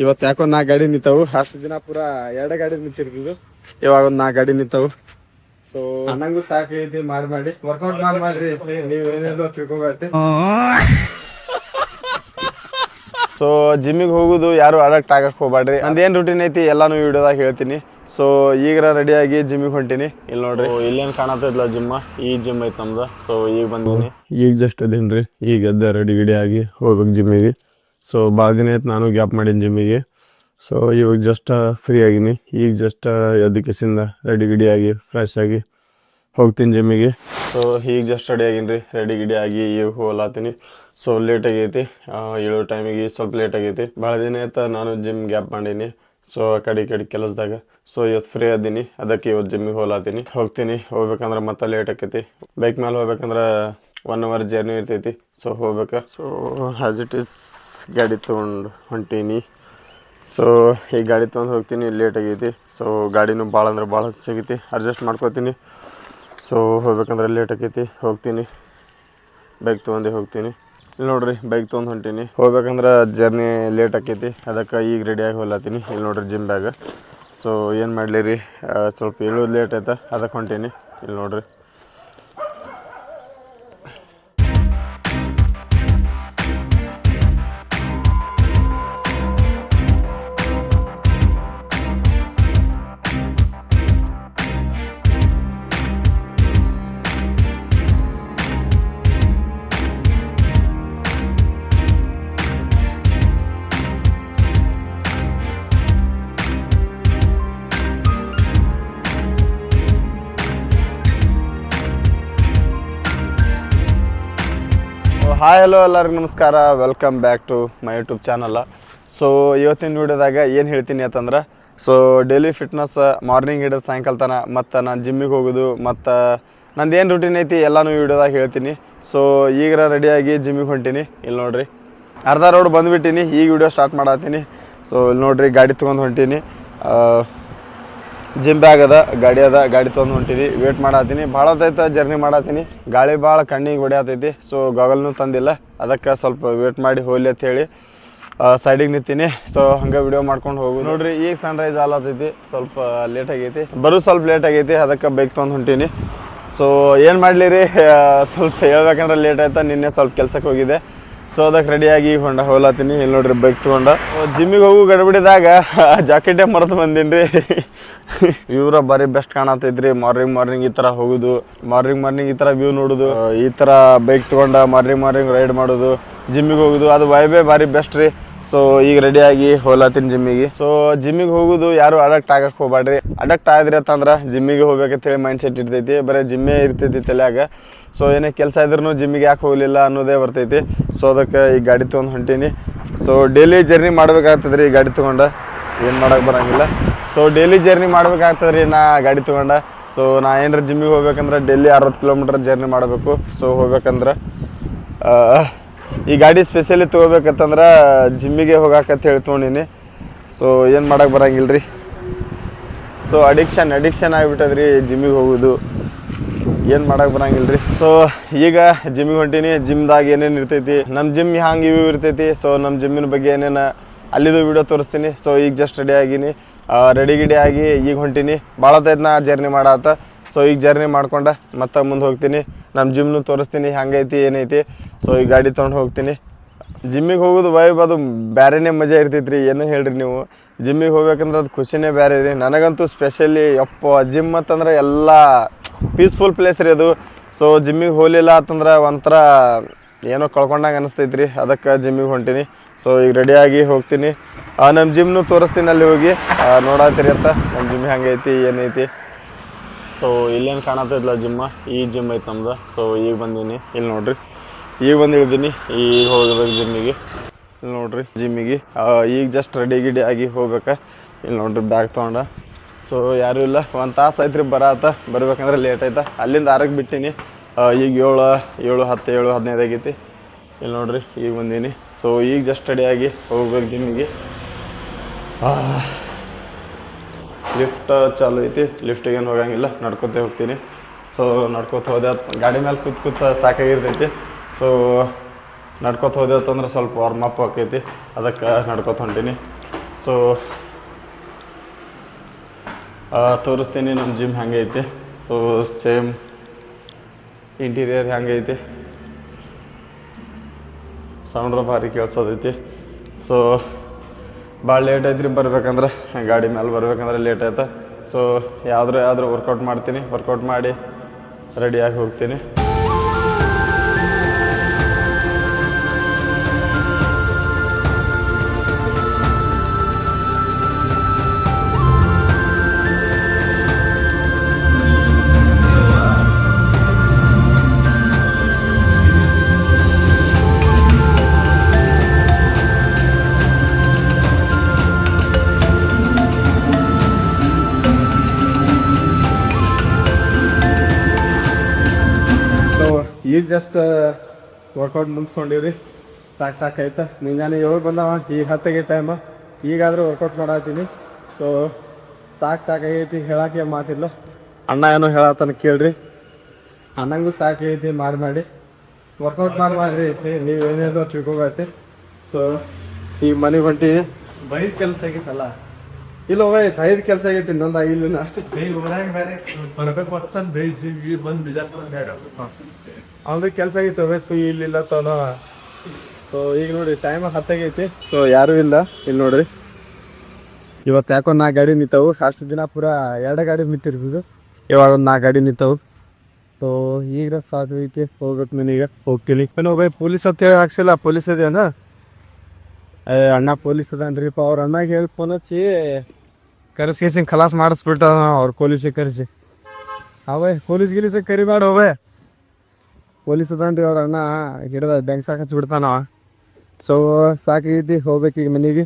ಇವತ್ತು ಯಾಕೋ 4 ಗಾಡಿ ನಿಂತಾವು. ಅಷ್ಟು ದಿನ ಪೂರಾ 2 ಗಾಡಿ ನಿಂತಿರ್ತಿದ್ವು. ಇವಾಗ ಒಂದು 4 ಗಾಡಿ ನಿಂತಾವು. ಸೊ ನಂಗೂ ಸಾಕೈತಿ ಮಾಡಿ ವರ್ಕೌಟ್ ಮಾಡ್ರಿ. ನೀವು ಏನೇನೋ ತಿಳ್ಕೊಬೇಡ್ರಿ. ಸೊ ಜಿಮ್ಮಿಗೆ ಹೋಗೋದು ಯಾರು ಅಡಕ್ಟ್ ಆಗಕ್ಕೆ ಹೋಗ್ಬೇಡ್ರಿ. ನಂದೇನು ರೂಟೀನ್ ಐತಿ ಎಲ್ಲಾನು ವಿಡಿಯೋದಾಗ ಹೇಳ್ತೀನಿ. ಸೊ ಈಗ ರೆಡಿಯಾಗಿ ಜಿಮ್ಮಿಗೆ ಹೊಂಟೀನಿ. ಇಲ್ಲಿ ನೋಡ್ರಿ, ಇಲ್ಲೇನು ಕಾಣತ್ತಿಲ್ಲ ಜಿಮ್. ಈ ಜಿಮ್ ಐತೆ ನಮ್ದು. ಸೊ ಈಗ ಬಂದೀನಿ. ಈಗ ಜಸ್ಟ್ ಅದೇನು ರೀ, ಈಗ ಎದ್ದ ರೆಡಿ ಆಗಿ ಹೋಗ್ಬೇಕು ಜಿಮ್ಮಿಗೆ. ಸೊ ಭಾಳ ದಿನ ಆಯ್ತು ನಾನು ಗ್ಯಾಪ್ ಮಾಡೀನಿ ಜಿಮ್ಮಿಗೆ. ಸೊ ಇವಾಗ ಜಸ್ಟ್ ಫ್ರೀ ಆಗೀನಿ. ಈಗ ಜಸ್ಟ್ ಎದ್ದಕ್ಕೆಸಿಂದ ರೆಡಿ ಆಗಿ ಫ್ರೆಶ್ ಆಗಿ ಹೋಗ್ತೀನಿ ಜಿಮ್ಮಿಗೆ. ಸೊ ಈಗ ಜಸ್ಟ್ ರೆಡಿ ಆಗೀನಿ ರೀ. ರೆಡಿ ಆಗಿ ಈಗ ಹೋಗ್ಲಾತೀನಿ. ಸೊ ಲೇಟ್ ಆಗೈತಿ, ಏಳೋ ಟೈಮಿಗೆ ಸ್ವಲ್ಪ ಲೇಟ್ ಆಗೈತಿ. ಭಾಳ ದಿನ ಆಯ್ತು ನಾನು ಜಿಮ್ ಗ್ಯಾಪ್ ಮಾಡೀನಿ. ಸೊ ಆ ಕಡೆ ಕೆಲಸದಾಗ. ಸೊ ಇವತ್ತು ಫ್ರೀ ಆದೀನಿ, ಅದಕ್ಕೆ ಇವತ್ತು ಜಿಮ್ಮಿಗೆ ಹೋಗ್ತೀನಿ. ಹೋಗ್ಬೇಕಂದ್ರೆ ಮತ್ತೆ ಲೇಟ್ ಆಕೈತಿ. ಬೈಕ್ ಮೇಲೆ ಹೋಗ್ಬೇಕಂದ್ರೆ 1 hour ಜರ್ನಿ ಇರ್ತೈತಿ. ಸೊ ಹೋಗ್ಬೇಕು. ಸೊ ಆ್ಯಸ್ ಇಟ್ ಈಸ್ ಗಾಡಿ ತೊಗೊಂಡು ಹೊಂಟೀನಿ. ಸೊ ಈ ಗಾಡಿ ತೊಗೊಂಡು ಹೋಗ್ತೀನಿ. ಲೇಟ್ ಆಗೈತಿ. ಸೊ ಗಾಡಿನೂ ಭಾಳ ಅಂದ್ರೆ ಭಾಳ ಸಿಗೈತಿ. ಅಡ್ಜಸ್ಟ್ ಮಾಡ್ಕೋತೀನಿ. ಸೊ ಹೋಗ್ಬೇಕಂದ್ರೆ ಲೇಟ್ ಆಕೈತಿ. ಹೋಗ್ತೀನಿ, ಬೈಕ್ ತೊಗೊಂಡು ಹೋಗ್ತೀನಿ. ಇಲ್ಲಿ ನೋಡ್ರಿ, ಬೈಕ್ ತೊಗೊಂಡು ಹೊಂಟೀನಿ. ಹೋಗ್ಬೇಕಂದ್ರೆ ಜರ್ನಿ ಲೇಟ್ ಆಕೈತಿ. ಅದಕ್ಕೆ ಈಗ ರೆಡಿಯಾಗಿ ಹೋಗ್ಲತ್ತೀನಿ. ಇಲ್ಲಿ ನೋಡ್ರಿ ಜಿಮ್ ಬ್ಯಾಗ್. ಸೊ ಏನು ಮಾಡಲಿ ರೀ, ಸ್ವಲ್ಪ ಹೇಳೋದು ಲೇಟ್ ಆಯ್ತಾ, ಅದಕ್ಕೆ ಹೊಂಟೀನಿ. ಇಲ್ಲಿ ನೋಡ್ರಿ. ಹಾಯ್ ಹಲೋ ಎಲ್ಲರಿಗೂ ನಮಸ್ಕಾರ. Welcome back to my YouTube channel. So ಇವತ್ತಿನ ವೀಡಿಯೋದಾಗ ಏನು ಹೇಳ್ತೀನಿ ಅಂತಂದ್ರೆ, ಸೊ ಡೈಲಿ ಫಿಟ್ನೆಸ್ ಮಾರ್ನಿಂಗ್ ಹಿಡಿದು ಸಾಯಂಕಾಲ ತನಕ, ಮತ್ತು ನಾನು ಜಿಮ್ಮಿಗೆ ಹೋಗೋದು, ಮತ್ತು ನಂದು ಏನು ರೂಟೀನ್ ಐತಿ ಎಲ್ಲನೂ ವೀಡಿಯೋದಾಗ ಹೇಳ್ತೀನಿ. ಸೊ ಈಗ ರೆಡಿಯಾಗಿ ಜಿಮ್ಮಿಗೆ ಹೊಂಟೀನಿ. ಇಲ್ಲಿ ನೋಡ್ರಿ, ಅರ್ಧ ರೋಡ್ ಬಂದುಬಿಟ್ಟಿನಿ. ಈಗ ವೀಡಿಯೋ ಸ್ಟಾರ್ಟ್ ಮಾಡತ್ತೀನಿ. ಸೊ ಇಲ್ಲಿ ನೋಡ್ರಿ, ಗಾಡಿ ತೊಗೊಂಡು ಹೊಂಟೀನಿ. ಜಿಮ್ ಬ್ಯಾಗ್ ಗಾಡಿ ತೊಗೊಂಡು ಹೊಂಟೀನಿ. ವೇಟ್ ಮಾಡತ್ತೀನಿ. ಭಾಳ ಹೊತ್ತೈತೆ ಜರ್ನಿ ಮಾಡತ್ತೀನಿ. ಗಾಳಿ ಭಾಳ ಕಣ್ಣಿಗೆ ಹೊಡೆಯತೈತಿ. ಸೊ ಗಾಗಲ್ನೂ ತಂದಿಲ್ಲ, ಅದಕ್ಕೆ ಸ್ವಲ್ಪ ವೇಟ್ ಮಾಡಿ ಹೋಗ್ಲಿ ಅಂತ ಹೇಳಿ ಸೈಡಿಗೆ ನಿಂತೀನಿ. ಸೊ ಹಂಗೆ ವಿಡಿಯೋ ಮಾಡ್ಕೊಂಡು ಹೋಗು. ನೋಡ್ರಿ, ಈಗ ಸನ್ರೈಸ್ ಆಲತ್ತೈತಿ. ಸ್ವಲ್ಪ ಲೇಟ್ ಆಗೈತಿ, ಸ್ವಲ್ಪ ಲೇಟ್ ಆಗೈತಿ. ಅದಕ್ಕೆ ಬೈಕ್ ತೊಗೊಂಡು ಹೊಂಟೀನಿ. ಸೊ ಏನು ಮಾಡಲಿ ರೀ, ಸ್ವಲ್ಪ ಹೇಳ್ಬೇಕಂದ್ರೆ ಲೇಟ್ ಆಯ್ತಾ. ನಿನ್ನೆ ಸ್ವಲ್ಪ ಕೆಲ್ಸಕ್ಕೆ ಹೋಗಿದ್ದೆ. ಸೊ ಅದಕ್ಕೆ ರೆಡಿಯಾಗಿ ಹೋಗ್ಲತ್ತೀನಿ. ಇಲ್ಲಿ ನೋಡ್ರಿ, ಬೈಕ್ ತೊಗೊಂಡು ಜಿಮ್ಮಿಗೆ ಹೋಗು ಗಡ್ಬಿಡಿದಾಗ ಜಾಕೆಟೇ ಮರೆತು ಬಂದೀನಿ ರೀ. ಇವರ ಬಾರಿ ಬೆಸ್ಟ್ ಕಾಣತೈತ್ರಿ. ಮಾರ್ನಿಂಗ್ ಈ ಥರ ಹೋಗೋದು, ಮಾರ್ನಿಂಗ್ ಈ ಥರ ವ್ಯೂ ನೋಡೋದು, ಈ ಥರ ಬೈಕ್ ತೊಗೊಂಡು ಮಾರ್ನಿಂಗ್ ರೈಡ್ ಮಾಡೋದು, ಜಿಮ್ಮಿಗೆ ಹೋಗೋದು, ಅದು ವೈಬೇ ಭಾರಿ ಬೆಸ್ಟ್ ರೀ. ಸೊ ಈಗ ರೆಡಿಯಾಗಿ ಹೋಗ್ಲತ್ತೀನಿ ಜಿಮ್ಮಿಗೆ. ಸೊ ಜಿಮ್ಮಿಗೆ ಹೋಗೋದು ಯಾರು ಅಡಕ್ಟ್ ಆಗಕ್ಕೆ ಹೋಗ್ಬೇಡ್ರಿ. ಅಡಕ್ಟ್ ಆದ್ರಿ ಅಂತಂದ್ರೆ ಜಿಮ್ಮಿಗೆ ಹೋಗ್ಬೇಕಂತೇಳಿ ಮೈಂಡ್ ಸೆಟ್ ಇರ್ತೈತಿ. ಬರೀ ಜಿಮ್ಮೇ ಇರ್ತೈತಿ ತಲೆಯಾಗ. ಸೊ ಏನೇ ಕೆಲಸ ಇದ್ರೂ ಜಿಮ್ಮಿಗೆ ಯಾಕೆ ಹೋಗಲಿಲ್ಲ ಅನ್ನೋದೇ ಬರ್ತೈತಿ. ಸೊ ಅದಕ್ಕೆ ಈ ಗಾಡಿ ತೊಗೊಂಡು ಹೊಂಟೀನಿ. ಸೊ ಡೈಲಿ ಜರ್ನಿ ಮಾಡ್ಬೇಕಾಗ್ತದೆ ರೀ ಈ ಗಾಡಿ ತೊಗೊಂಡು, ಏನು ಮಾಡೋಕೆ ಬರೋಂಗಿಲ್ಲ. ಸೊ ಡೈಲಿ ಜರ್ನಿ ಮಾಡ್ಬೇಕಾಗ್ತದೆ ರೀ ನಾ ಗಾಡಿ ತೊಗೊಂಡು. ಸೊ ನಾ ಏನಾರ ಜಿಮ್ಮಿಗೆ ಹೋಗ್ಬೇಕಂದ್ರೆ ಡೈಲಿ 60 ಕಿಲೋಮೀಟ್ರ್ ಜರ್ನಿ ಮಾಡಬೇಕು. ಸೊ ಹೋಗ್ಬೇಕಂದ್ರೆ ಈ ಗಾಡಿ ಸ್ಪೆಷಲಿ ತೊಗೋಬೇಕಂತಂದ್ರೆ ಜಿಮ್ಮಿಗೆ ಹೋಗಾಕಂತ ಹೇಳಿ ತೊಗೊಂಡಿನಿ. ಸೊ ಏನು ಮಾಡೋಕೆ ಬರೋಂಗಿಲ್ಲ ರೀ. ಸೊ ಅಡಿಕ್ಷನ್ ಆಗಿಬಿಟ್ಟದ್ರಿ ಜಿಮ್ಮಿಗೆ ಹೋಗೋದು, ಏನು ಮಾಡೋಕೆ ಬರೋಂಗಿಲ್ಲ ರೀ. ಸೊ ಈಗ ಜಿಮ್ಮಿಗೆ ಹೊಂಟೀನಿ. ಜಿಮ್ದಾಗ ಏನೇನು ಇರ್ತೈತಿ, ನಮ್ಮ ಜಿಮ್ ಹ್ಯಾಂಗೆ ಇವು ಇರ್ತೈತಿ. ಸೊ ನಮ್ಮ ಜಿಮ್ಮಿನ ಬಗ್ಗೆ ಏನೇನು ಅಲ್ಲಿದು ವೀಡಿಯೋ ತೋರಿಸ್ತೀನಿ. ಸೊ ಈಗ ಜಸ್ಟ್ ರೆಡಿ ಆಗಿ ಈಗ ಹೊಂಟೀನಿ. ಭಾಳ ಹೊತ್ತೈತೆ ನಾ ಜರ್ನಿ ಮಾಡತ್ತ. ಸೊ ಈಗ ಜರ್ನಿ ಮಾಡ್ಕೊಂಡು ಮತ್ತೆ ಮುಂದೆ ಹೋಗ್ತೀನಿ. ನಮ್ಮ ಜಿಮ್ನು ತೋರಿಸ್ತೀನಿ ಹೆಂಗೈತಿ ಏನೈತಿ. ಸೊ ಈ ಗಾಡಿ ತೊಗೊಂಡು ಹೋಗ್ತೀನಿ. ಜಿಮ್ಮಿಗೆ ಹೋಗೋದು ವೈಬ್ ಅದು ಬೇರೆನೇ ಮಜಾ ಇರ್ತೈತೆ ರೀ. ಏನು ಹೇಳ್ರಿ ನೀವು, ಜಿಮ್ಮಿಗೆ ಹೋಗ್ಬೇಕಂದ್ರೆ ಅದು ಖುಷಿನೇ ಬೇರೆ ರೀ. ನನಗಂತೂ ಸ್ಪೆಷಲಿ ಜಿಮ್ ಅಂತಂದ್ರೆ ಎಲ್ಲ ಪೀಸ್ಫುಲ್ ಪ್ಲೇಸ್ ರೀ ಅದು. ಸೊ ಜಿಮ್ಮಿಗೆ ಹೋಗಲಿಲ್ಲ ಅಂತಂದ್ರೆ ಒಂಥರ ಏನೋ ಕಳ್ಕೊಂಡಂಗೆ ಅನಿಸ್ತೈತೆ ರೀ. ಅದಕ್ಕೆ ಜಿಮ್ಮಿಗೆ ಹೊಂಟೀನಿ. ಸೊ ಈಗ ರೆಡಿಯಾಗಿ ಹೋಗ್ತೀನಿ. ನಮ್ಮ ಜಿಮ್ನು ತೋರಿಸ್ತೀನಿ. ಅಲ್ಲಿ ಹೋಗಿ ನೋಡತ್ತೀರಿ ಅಂತ ನಮ್ಮ ಜಿಮ್ ಹೆಂಗೈತಿ ಏನೈತಿ. ಸೊ ಇಲ್ಲೇನು ಕಾಣತ್ತಿಲ್ಲ ಜಿಮ್ಮ, ಈ ಜಿಮ್ ಐತೆ ನಮ್ದು. ಸೊ ಈಗ ಬಂದೀನಿ. ಇಲ್ಲಿ ನೋಡ್ರಿ, ಈಗ ಬಂದು ಇಳಿದೀನಿ. ಈಗ ಹೋಗ್ಬೇಕು ಜಿಮ್ಮಿಗೆ. ಇಲ್ಲಿ ನೋಡ್ರಿ ಜಿಮ್ಮಿಗೆ ಈಗ ಜಸ್ಟ್ ರೆಡಿ ಆಗಿ ಹೋಗ್ಬೇಕು. ಇಲ್ಲಿ ನೋಡ್ರಿ ಬ್ಯಾಗ್ ತೊಗೊಂಡು. ಸೊ ಯಾರೂ ಇಲ್ಲ, 1 ತಾಸು ಆಯ್ತು ರೀ ಬರ್ಬೇಕಂದ್ರೆ ಲೇಟ್ ಆಯ್ತಾ. ಅಲ್ಲಿಂದ 6ಕ್ಕೆ ಬಿಟ್ಟೀನಿ. ಈಗ 7:10 ಆಗೈತಿ. ಇಲ್ಲಿ ನೋಡ್ರಿ ಈಗ ಬಂದೀನಿ. ಸೊ ಈಗ ಜಸ್ಟ್ ರೆಡಿಯಾಗಿ ಹೋಗ್ಬೇಕು ಜಿಮ್ಮಿಗೆ. ಲಿಫ್ಟ್ ಚಾಲು ಐತಿ. ಲಿಫ್ಟಿಗೇನು ಹೋಗಂಗಿಲ್ಲ, ನಡ್ಕೊತೇ ಹೋಗ್ತೀನಿ. ಸೊ ಹೋದೆ ಗಾಡಿ ಮೇಲೆ ಕೂತ್ ಸಾಕಾಗಿರ್ತೈತಿ. ಸೊ ಹೋದೆ ಅಂತಂದ್ರೆ ಸ್ವಲ್ಪ ವಾರ್ಮಪ್ ಆಕೈತಿ. ಅದಕ್ಕೆ ನಡ್ಕೊತ ಹೊಂಟೀನಿ. ಸೊ ತೋರಿಸ್ತೀನಿ ನಮ್ಮ ಜಿಮ್ ಹೆಂಗೈತಿ. ಸೊ ಸೇಮ್ ಇಂಟೀರಿಯರ್ ಹೆಂಗೈತಿ, ಸೌಂಡ್ರ ಭಾರಿ ಕೇಳ್ಸೋದೈತಿ. ಸೊ ಭಾಳ ಲೇಟ್ ಐತ್ರಿ ಬರ್ಬೇಕಂದ್ರೆ, ಗಾಡಿ ಮೇಲೆ ಬರ್ಬೇಕಂದ್ರೆ ಲೇಟ್ ಆಯ್ತು. ಸೊ ಯಾವ್ದಾದ್ರು ವರ್ಕೌಟ್ ಮಾಡ್ತೀನಿ, ವರ್ಕೌಟ್ ಮಾಡಿ ರೆಡಿಯಾಗಿ ಹೋಗ್ತೀನಿ. ಈಗ ಜಸ್ಟ್ ವರ್ಕೌಟ್ ಮುಗಿಸ್ಕೊಂಡಿವ್ರಿ, ಸಾಕಾಯ್ತು. ಮುಂಜಾನೆ 7 ಬಂದವ, ಈಗ 10 ಆಗೈತೆ ಟೈಮ್. ಈಗಾದರೂ ವರ್ಕೌಟ್ ಮಾಡತ್ತೀನಿ. ಸೊ ಸಾಕಾಗೈತಿ, ಹೇಳಕ್ಕೆ ಮಾತಿಲ್ಲ. ಅಣ್ಣ ಏನೋ ಹೇಳತ್ತಾನ ಕೇಳ್ರಿ, ಅಣ್ಣಂಗೂ ಸಾಕಾಗೈತಿ. ಮಾಡಿ ವರ್ಕೌಟ್ ಮಾಡಿರಿ, ನೀವೇನೇನೋ ತಿಳ್ಕೊಬೇಡ್ರಿ. ಸೊ ಈಗ ಮನೆಗೆ ಹೊಂಟಿ ಬೈದು ಕೆಲಸ ಆಗೈತಲ್ಲ, ಇಲ್ಲ ಹೋಗೈತೆ 5 ಕೆಲಸ ಆಗೈತಿ. ಇನ್ನೊಂದು ಇಲ್ಲಿನ ಅವ್ರಿಗೆ ಕೆಲಸ ಆಗಿತ್ತು ವಯಸ್ಸು ಇಲ್ಲಿಲ್ಲ ತೋನ. ಸೊ ಈಗ ನೋಡಿ ಟೈಮ್ 10 ಆಗೈತಿ. ಸೊ ಯಾರೂ ಇಲ್ಲ ಇಲ್ಲಿ ನೋಡ್ರಿ. ಇವತ್ತು ಯಾಕೋ 4 ಗಾಡಿ ನಿಂತವು. ಅಷ್ಟು ದಿನ ಪೂರ 2 ಗಾಡಿ ನಿಂತಿರ್ಬೋದು, ಇವಾಗ ಒಂದು 4 ಗಾಡಿ ನಿಂತವು. ಸೊ ಈಗ ಸಾಕೈತಿ, ಹೋಗ್ಬೇಕು ಮನೆಗೆ. ಹೋಗ್ತೀನಿ. ಏನೋ ಬೈ ಪೊಲೀಸ್ ಅಂತ ಹೇಳಿ ಹಾಕ್ಸಿಲ್ಲ, ಪೊಲೀಸ್ ಅದೇನ ಅಣ್ಣ ಪೊಲೀಸ್ ಅದನ್ರಿಪ್ಪ. ಅವ್ರ ಅಣ್ಣಗೆ ಹೇಳಿ ಫೋನ್ ಹಚ್ಚಿ ಕರೆಸ್ಕೇಸಿಂಗ್ ಖಲಾಸ್ ಮಾಡಿಸ್ಬಿಟ್ಟ ಅವ್ರು ಪೊಲೀಸಿಗೆ ಕರೆಸಿ. ಅವೇ ಪೊಲೀಸ್ ಗಿಲೀಸಿಗೆ ಕರಿಬೇಡ ಹೋವೆ, ಪೊಲೀಸ್ ಅದನ್ರಿ ಅವ್ರ ಅಣ್ಣ ಗಿಡದ ಬ್ಯಾಂಕ್ ಸಾಕಿ ಹಚ್ಚಿಬಿಡ್ತಾನವ. ಸೊ ಸಾಕೈತಿ, ಹೋಗ್ಬೇಕು ಈಗ ಮನೆಗೆ.